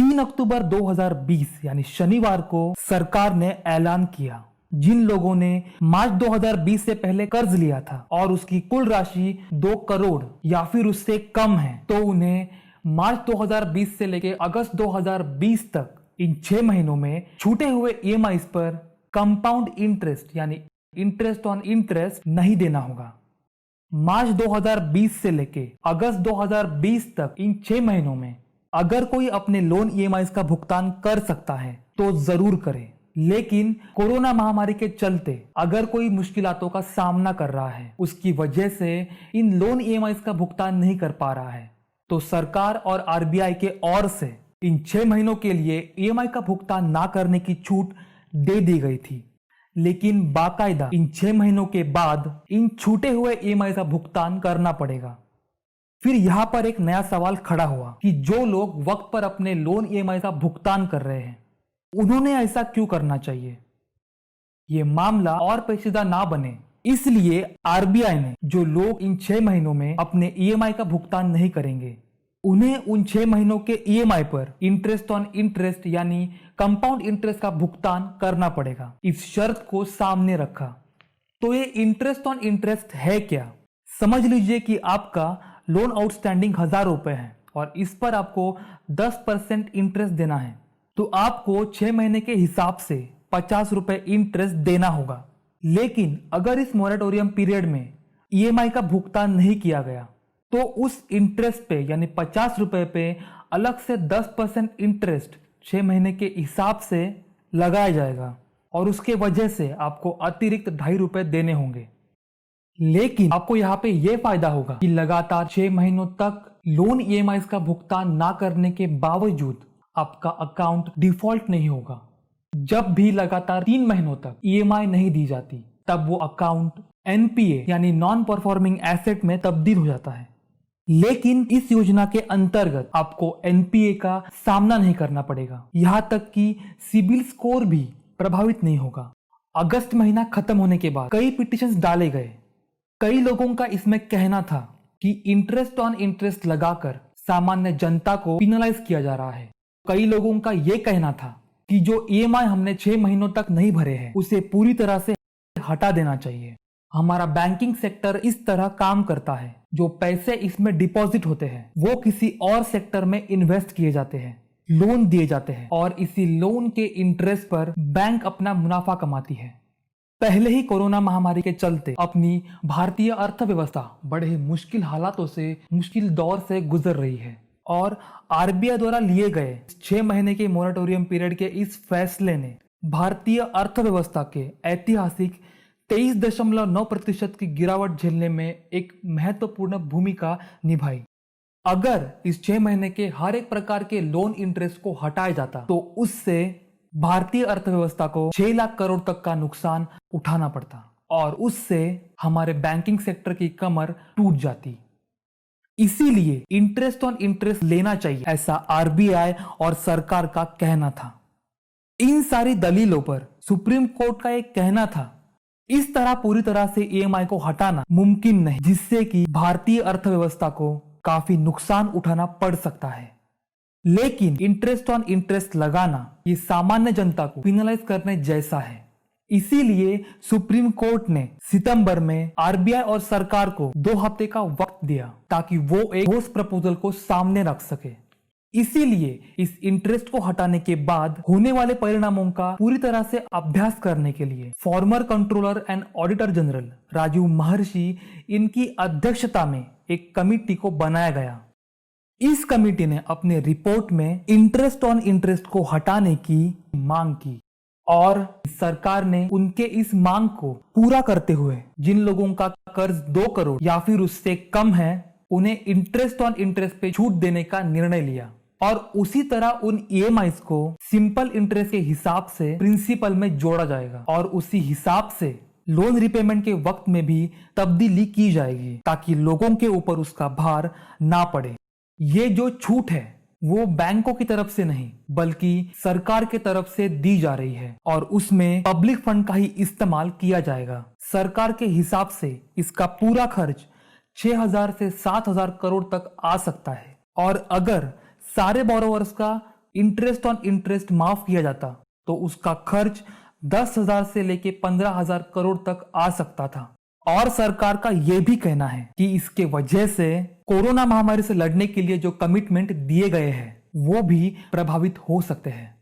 3 अक्टूबर 2020 यानी शनिवार को सरकार ने ऐलान किया, जिन लोगों ने मार्च 2020 से पहले कर्ज लिया था और उसकी कुल राशि 2 करोड़ या फिर उससे कम है, तो उन्हें मार्च 2020 से लेकर अगस्त 2020 तक इन 6 महीनों में छूटे हुए ईएमआई पर कंपाउंड इंटरेस्ट यानी इंटरेस्ट ऑन इंटरेस्ट नहीं देना होगा। मार्च 2020 से लेके अगस्त 2020 तक इन 6 महीनों में अगर कोई अपने लोन ईएमआई का भुगतान कर सकता है तो जरूर करे, लेकिन कोरोना महामारी के चलते अगर कोई मुश्किलातों का सामना कर रहा है, उसकी वजह से इन लोन ईएमआई का भुगतान नहीं कर पा रहा है, तो सरकार और आरबीआई के ओर से इन 6 महीनों के लिए ईएमआई का भुगतान ना करने की छूट दे दी गई थी। लेकिन बाकायदा इन 6 महीनों के बाद इन छूटे हुए ईएमआई का भुगतान करना पड़ेगा। फिर यहां पर एक नया सवाल खड़ा हुआ कि जो लोग वक्त पर अपने लोन ईएमआई का भुगतान कर रहे हैं, उन्होंने ऐसा क्यों करना चाहिए? ये मामला और पेचीदा ना बने, इसलिए आरबीआई ने जो लोग इन 6 महीनों में अपने ईएमआई का भुगतान नहीं करेंगे, उन्हें उन 6 महीनों के ईएमआई पर इंटरेस्ट ऑन इंटरेस्ट यानी कंपाउंड इंटरेस्ट का भुगतान करना पड़ेगा, इस शर्त को सामने रखा। तो ये इंटरेस्ट ऑन इंटरेस्ट है क्या? समझ लीजिए कि आपका लोन आउटस्टैंडिंग 1000 रुपए है और इस पर आपको 10% इंटरेस्ट देना है, तो आपको 6 महीने के हिसाब से 50 रुपए इंटरेस्ट देना होगा। लेकिन अगर इस मोरेटोरियम पीरियड में ईएमआई का भुगतान नहीं किया गया, तो उस इंटरेस्ट पे यानी 50 रुपए पे अलग से 10% इंटरेस्ट 6 महीने के हिसाब से लगाया जाएगा और उसके वजह से आपको अतिरिक्त 2.5 रुपए देने होंगे। लेकिन आपको यहाँ पे यह फायदा होगा कि लगातार 6 महीनों तक लोन ईएमआई का भुगतान ना करने के बावजूद आपका अकाउंट डिफॉल्ट नहीं होगा। जब भी लगातार 3 महीनों तक ईएमआई नहीं दी जाती, तब वो अकाउंट एनपीए यानी नॉन परफॉर्मिंग एसेट में तब्दील हो जाता है। लेकिन इस योजना के अंतर्गत आपको एनपीए का सामना नहीं करना पड़ेगा, यहां तक कि सिबिल स्कोर भी प्रभावित नहीं होगा। अगस्त महीना खत्म होने के बाद कई पिटिशंस डाले गए। कई लोगों का इसमें कहना था कि इंटरेस्ट ऑन इंटरेस्ट लगाकर सामान्य जनता को पिनलाइज किया जा रहा है। कई लोगों का यह कहना था कि जो ईएमआई हमने 6 महीनों तक नहीं भरे हैं, उसे पूरी तरह से हटा देना चाहिए। हमारा बैंकिंग सेक्टर इस तरह काम करता है, जो पैसे इसमें डिपॉजिट होते हैं वो किसी और सेक्टर में इन्वेस्ट किए जाते हैं, लोन दिए जाते हैं और इसी लोन के इंटरेस्ट पर बैंक अपना मुनाफा कमाती है। पहले ही कोरोना महामारी के चलते अपनी भारतीय अर्थव्यवस्था बड़े मुश्किल हालातों से, मुश्किल दौर से गुजर रही है और आरबीआई द्वारा लिए गए 6 महीने के मोरेटोरियम पीरियड के इस फैसले ने भारतीय अर्थव्यवस्था के ऐतिहासिक 23.9% की गिरावट झेलने में एक महत्वपूर्ण भूमिका निभाई। अगर इस 6 महीने के हर एक प्रकार के लोन इंटरेस्ट को हटाया जाता, तो उससे भारतीय अर्थव्यवस्था को 6 लाख करोड़ तक का नुकसान उठाना पड़ता और उससे हमारे बैंकिंग सेक्टर की कमर टूट जाती। इसीलिए इंटरेस्ट ऑन इंटरेस्ट लेना चाहिए, ऐसा आरबीआई और सरकार का कहना था। इन सारी दलीलों पर सुप्रीम कोर्ट का एक कहना था, इस तरह पूरी तरह से ईएमआई को हटाना मुमकिन नहीं, जिससे कि भारतीय अर्थव्यवस्था को काफी नुकसान उठाना पड़ सकता है। लेकिन इंटरेस्ट ऑन इंटरेस्ट लगाना ये सामान्य जनता को पिनलाइज करने जैसा है। इसीलिए सुप्रीम कोर्ट ने सितंबर में आरबीआई और सरकार को 2 हफ्ते का वक्त दिया ताकि वो एक ठोस प्रपोजल को सामने रख सके। इसीलिए इस इंटरेस्ट को हटाने के बाद होने वाले परिणामों का पूरी तरह से अभ्यास करने के लिए former controller and auditor general Rajiv Maharshi इनकी अध्यक्षता में एक कमिटी को बनाया गया। इस कमिटी ने अपने रिपोर्ट में इंटरेस्ट ऑन इंटरेस्ट को हटाने की मांग की और सरकार ने उनके इस मांग को पूरा करते हुए जिन लोगों का कर्ज 2 करोड़ या फिर उससे कम है, उन्हें इंटरेस्ट ऑन इंटरेस्ट पे छूट देने का निर्णय लिया और उसी तरह उन ईएमआई को सिंपल इंटरेस्ट के हिसाब से प्रिंसिपल में जोड़ा जाएगा और उसी हिसाब से लोन रिपेमेंट के वक्त में भी तब्दीली की जाएगी ताकि लोगों के ऊपर उसका भार ना पड़े। ये जो छूट है वो बैंकों की तरफ से नहीं बल्कि सरकार के तरफ से दी जा रही है और उसमें पब्लिक फंड का ही इस्तेमाल किया जाएगा। सरकार के हिसाब से इसका पूरा खर्च 6000 से 7000 करोड़ तक आ सकता है और अगर सारे बोरोवर्स का इंटरेस्ट ऑन इंटरेस्ट माफ किया जाता तो उसका खर्च 10,000 से लेके 15,000 करोड़ तक आ सकता था। और सरकार का यह भी कहना है कि इसके वजह से कोरोना महामारी से लड़ने के लिए जो कमिटमेंट दिए गए हैं वो भी प्रभावित हो सकते हैं।